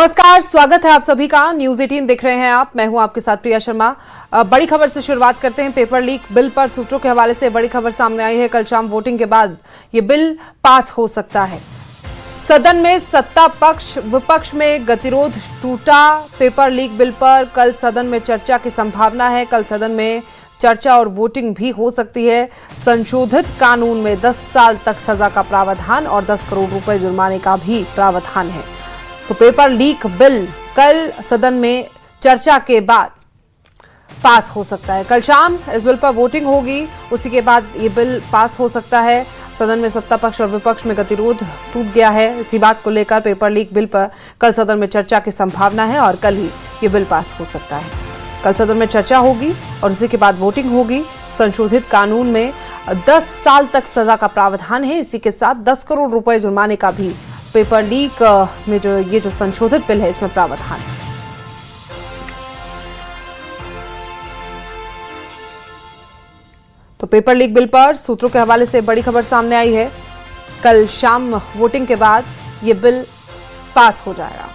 नमस्कार, स्वागत है आप सभी का। न्यूज 18 देख रहे हैं आप। मैं हूं आपके साथ प्रिया शर्मा। बड़ी खबर से शुरुआत करते हैं। पेपर लीक बिल पर सूत्रों के हवाले से बड़ी खबर सामने आई है। कल शाम वोटिंग के बाद ये बिल पास हो सकता है। सदन में सत्ता पक्ष विपक्ष में गतिरोध टूटा। पेपर लीक बिल पर कल सदन में चर्चा की संभावना है। कल सदन में चर्चा और वोटिंग भी हो सकती है। संशोधित कानून में 10 साल तक सजा का प्रावधान और 10 करोड़ रुपए जुर्माने का भी प्रावधान है। तो पेपर लीक बिल कल सदन में चर्चा के बाद पास हो सकता है। कल शाम इस बिल पर वोटिंग होगी, उसी के बाद ये बिल पास हो सकता है। सदन में सत्ता पक्ष और विपक्ष में गतिरोध टूट गया है। इसी बात को लेकर पेपर लीक बिल पर कल सदन में चर्चा की संभावना है और कल ही ये बिल पास हो सकता है। कल सदन में चर्चा होगी और उसी के बाद वोटिंग होगी। संशोधित कानून में 10 साल तक सजा का प्रावधान है। इसी के साथ 10 करोड़ रुपए जुर्माने का भी पेपर लीक में जो संशोधित बिल है इसमें प्रावधान है। तो पेपर लीक बिल पर सूत्रों के हवाले से बड़ी खबर सामने आई है। कल शाम वोटिंग के बाद ये बिल पास हो जाएगा।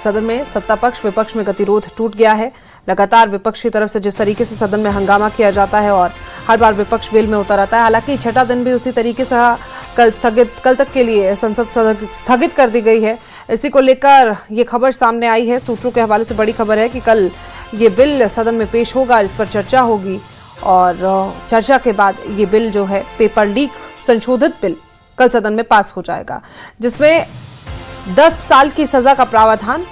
सदन में सत्ता पक्ष विपक्ष में गतिरोध टूट गया है। लगातार विपक्ष की तरफ से जिस तरीके से सदन में हंगामा किया जाता है और हर बार विपक्ष वेल में उतर आता है। हालांकि छठा दिन भी उसी तरीके से कल तक के लिए संसद स्थगित कर दी गई है। इसी को लेकर ये खबर सामने आई है। सूत्रों के हवाले से बड़ी खबर है कि कल ये बिल सदन में पेश होगा, इस पर चर्चा होगी और चर्चा के बाद ये बिल जो है पेपर लीक संशोधित बिल कल सदन में पास हो जाएगा, जिसमें 10 साल की सजा का प्रावधान,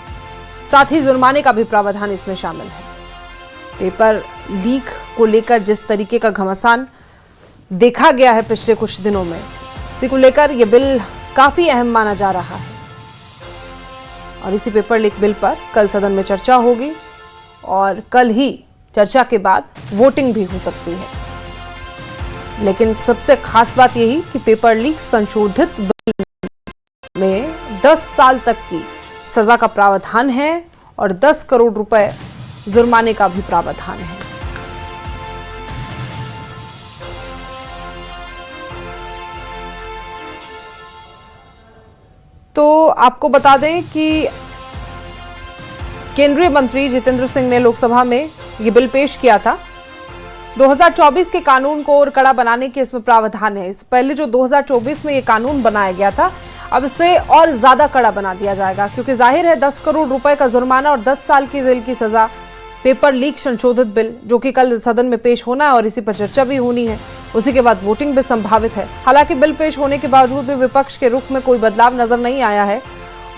साथ ही जुर्माने का भी प्रावधान इसमें शामिल है। पेपर लीक को लेकर जिस तरीके का घमासान देखा गया है पिछले कुछ दिनों में, इसी को लेकर यह बिल काफी अहम माना जा रहा है और इसी पेपर लीक बिल पर कल सदन में चर्चा होगी और कल ही चर्चा के बाद वोटिंग भी हो सकती है। लेकिन सबसे खास बात यही कि पेपर लीक संशोधित बिल में 10 साल तक की सजा का प्रावधान है और 10 करोड़ रुपए जुर्माने का भी प्रावधान है। तो आपको बता दें कि केंद्रीय मंत्री जितेंद्र सिंह ने लोकसभा में ये बिल पेश किया था। 2024 के कानून को और कड़ा बनाने के इसमें प्रावधान है। इस पहले जो 2024 में ये कानून बनाया गया था, अब इसे और ज्यादा कड़ा बना दिया जाएगा, क्योंकि जाहिर है 10 करोड़ रुपए का जुर्माना और 10 साल की जेल की सजा। पेपर लीक संशोधित बिल जो कि कल सदन में पेश होना है और इसी पर चर्चा भी होनी है, उसी के बाद वोटिंग भी संभावित है। हालांकि बिल पेश होने के बावजूद भी विपक्ष के रुख में कोई बदलाव नजर नहीं आया है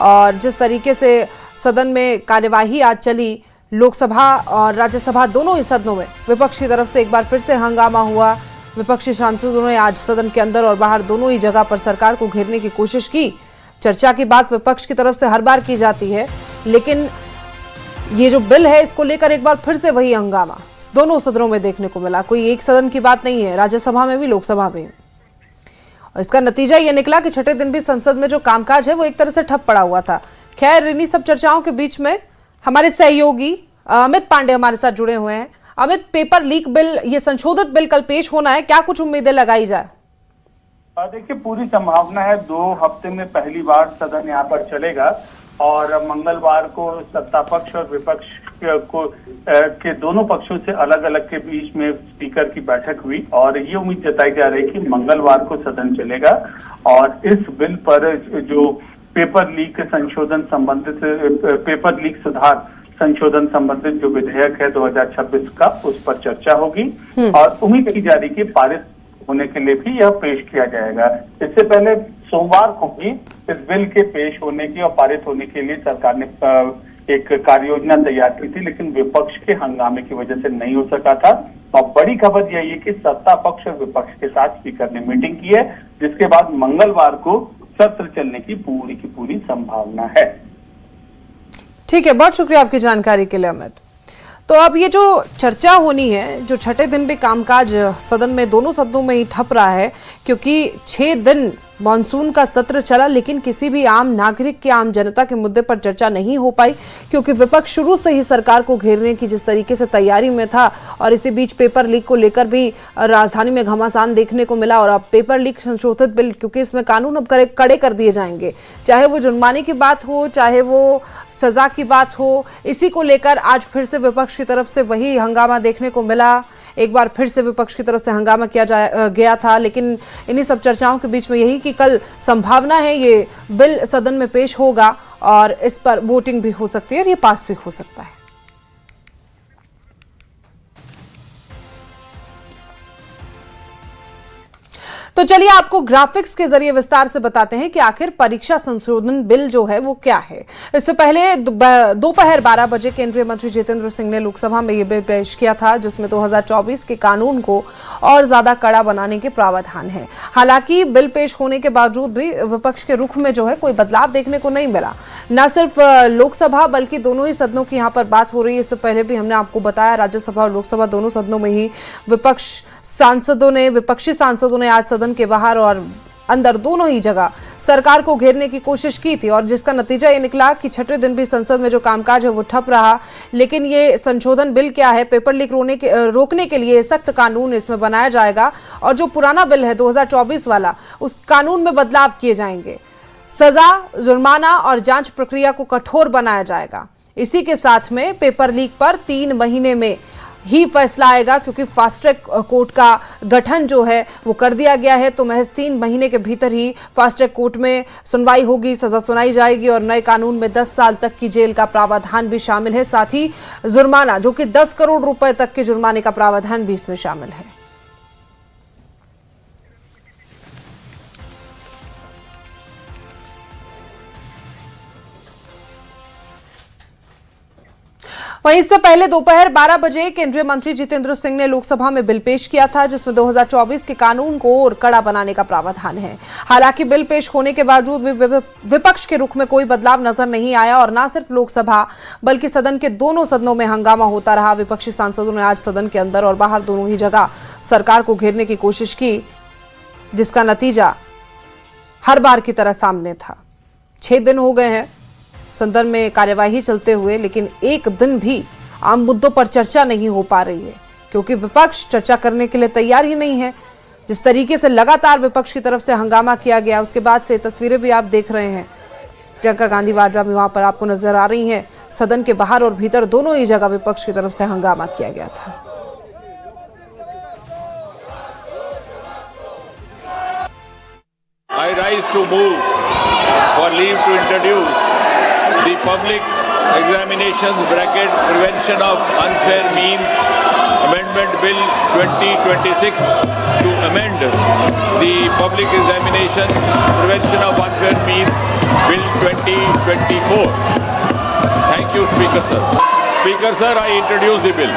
और जिस तरीके से सदन में कार्यवाही आज चली, लोकसभा और राज्यसभा दोनों ही सदनों में विपक्ष की तरफ से एक बार फिर से हंगामा हुआ। विपक्षी सांसदों ने आज सदन के अंदर और बाहर दोनों ही जगह पर सरकार को घेरने की कोशिश की। चर्चा की बात विपक्ष की तरफ से हर बार की जाती है, लेकिन ये जो बिल है इसको लेकर एक बार फिर से वही हंगामा दोनों सदनों में देखने को मिला। कोई एक सदन की बात नहीं है, राज्यसभा में भी लोकसभा में। और इसका नतीजा ये निकला कि छठे दिन भी संसद में जो कामकाज है वो एक तरह से ठप पड़ा हुआ था। खैर, इन्हीं सब चर्चाओं के बीच में हमारे सहयोगी अमित पांडे हमारे साथ जुड़े हुए हैं। अमित, पेपर लीक बिल, ये संशोधित बिल कल पेश होना है, क्या कुछ उम्मीदें लगाई जाए? देखिए, पूरी संभावना है 2 हफ्ते में पहली बार सदन यहाँ पर चलेगा और मंगलवार को सत्ता पक्ष और विपक्ष के दोनों पक्षों से अलग अलग के बीच में स्पीकर की बैठक हुई और ये उम्मीद जताई जा रही है कि मंगलवार को सदन चलेगा और इस बिल पर जो पेपर लीक संशोधन संबंधित पेपर लीक सुधार संशोधन संबंधित जो विधेयक है 2026 का, उस पर चर्चा होगी और उम्मीद की जा रही है कि पारित होने के लिए भी यह पेश किया जाएगा। इससे पहले सोमवार को भी इस बिल के पेश होने की और पारित होने के लिए सरकार ने एक कार्य योजना तैयार की थी, लेकिन विपक्ष के हंगामे की वजह से नहीं हो सका था। और बड़ी खबर यही है कि सत्ता पक्ष और विपक्ष के साथ स्पीकर ने मीटिंग की है, जिसके बाद मंगलवार को सत्र चलने की पूरी संभावना है। ठीक है, बहुत शुक्रिया आपकी जानकारी के लिए अमित। तो अब ये जो चर्चा होनी है, जो छठे दिन भी कामकाज सदन में दोनों सदनों में ही ठप रहा है, क्योंकि 6 दिन मॉनसून का सत्र चला, लेकिन किसी भी आम नागरिक के, आम जनता के मुद्दे पर चर्चा नहीं हो पाई, क्योंकि विपक्ष शुरू से ही सरकार को घेरने की जिस तरीके से तैयारी में था, और इसी बीच पेपर लीक को लेकर भी राजधानी में घमासान देखने को मिला। और अब पेपर लीक संशोधित बिल, क्योंकि इसमें कानून अब कड़े कर दिए जाएंगे, चाहे वो जुर्माने की बात हो, चाहे वो सजा की बात हो, इसी को लेकर आज फिर से विपक्ष की तरफ से वही हंगामा देखने को मिला। एक बार फिर से विपक्ष की तरफ से हंगामा किया गया था, लेकिन इन्हीं सब चर्चाओं के बीच में यही कि कल संभावना है ये बिल सदन में पेश होगा और इस पर वोटिंग भी हो सकती है और ये पास भी हो सकता है। तो चलिए आपको ग्राफिक्स के जरिए विस्तार से बताते हैं कि आखिर परीक्षा संशोधन बिल जो है वो क्या है। इससे पहले दोपहर 12 बजे केंद्रीय मंत्री जितेंद्र सिंह ने लोकसभा में यह बिल पेश किया था, जिसमें 2024 के कानून को और ज्यादा कड़ा बनाने के प्रावधान है। हालांकि बिल पेश होने के बावजूद भी विपक्ष के रुख में जो है कोई बदलाव देखने को नहीं मिला। न सिर्फ लोकसभा बल्कि दोनों ही सदनों की यहाँ पर बात हो रही है। इससे पहले भी हमने आपको बताया, राज्यसभा और लोकसभा दोनों सदनों में ही विपक्षी सांसदों ने आज सदन के बाहर और अंदर दोनों ही जगह सरकार को घेरने की कोशिश की थी, और जिसका नतीजा ये निकला कि छठे दिन भी संसद में जो कामकाज है वो ठप रहा। लेकिन ये संशोधन बिल क्या है? पेपर लीक रोकने के लिए सख्त कानून इसमें बनाया जाएगा, और जो पुराना बिल है 2024 वाला, उस कानून में बदलाव किए जाएंगे। सजा, जुर्माना और जांच प्रक्रिया को कठोर बनाया जाएगा। इसी के साथ में पेपर लीक पर 3 महीने में ही फैसला आएगा, क्योंकि फास्ट ट्रैक कोर्ट का गठन जो है वो कर दिया गया है। तो महज 3 महीने के भीतर ही फास्ट ट्रैक कोर्ट में सुनवाई होगी, सजा सुनाई जाएगी, और नए कानून में 10 साल तक की जेल का प्रावधान भी शामिल है। साथ ही जुर्माना, जो कि 10 करोड़ रुपए तक के जुर्माने का प्रावधान भी इसमें शामिल है। वहीं इससे पहले दोपहर 12 बजे केंद्रीय मंत्री जितेंद्र सिंह ने लोकसभा में बिल पेश किया था, जिसमें 2024 के कानून को और कड़ा बनाने का प्रावधान है। हालांकि बिल पेश होने के बावजूद भी विपक्ष के रुख में कोई बदलाव नजर नहीं आया, और न सिर्फ लोकसभा बल्कि सदन के दोनों सदनों में हंगामा होता रहा। विपक्षी सांसदों ने आज सदन के अंदर और बाहर दोनों ही जगह सरकार को घेरने की कोशिश की, जिसका नतीजा हर बार की तरह सामने था। 6 दिन हो गए हैं सदन में कार्यवाही चलते हुए, लेकिन एक दिन भी आम मुद्दों पर चर्चा नहीं हो पा रही है, क्योंकि विपक्ष चर्चा करने के लिए तैयार ही नहीं है। जिस तरीके से लगातार विपक्ष की तरफ से हंगामा किया गया, उसके बाद से तस्वीरें भी आप देख रहे हैं। प्रियंका गांधी वाड्रा भी वहां पर आपको नजर आ रही हैं। सदन के बाहर और भीतर दोनों ही जगह विपक्ष की तरफ से हंगामा किया गया था। I rise to move for leave to introduce the Public Examinations Prevention of Unfair Means Amendment Bill 2026 to amend the Public Examination Prevention of Unfair Means Bill 2024. Thank you, Speaker Sir. Speaker Sir, I introduce the bill.